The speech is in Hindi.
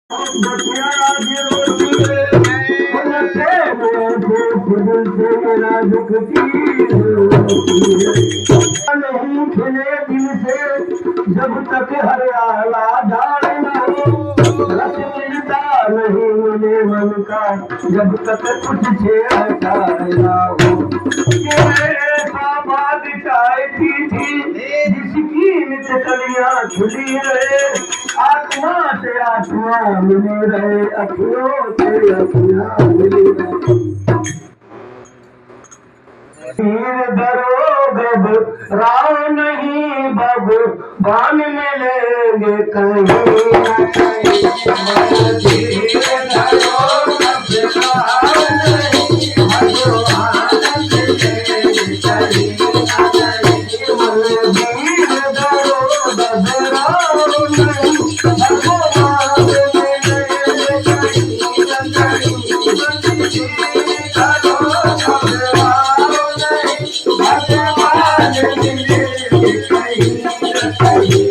नहीं खिले दिल से जब तक हरियाला झाड़ न हो, रस मिलता नहीं मिले मन का जब तक कुछ छेड़छाड़ ना हो। ये ऐसा बादशाह थी जिसकी नित कलियां खुली रहे, आत्मा से आत्मा मिली रहे, अखियों से अखियां मिली रहे। तीर धरो गब राव नहीं बब बान मिलेंगे कहीं न कहीं। तीर धरो गब राव नहीं भगवान मिलेंगे कहीं न कहीं। तीर धरो गब राव नहीं भगवान मिलेंगे कहीं न कहीं। तीर धरो गब भगवान मिलेंगे कहीं न कहीं।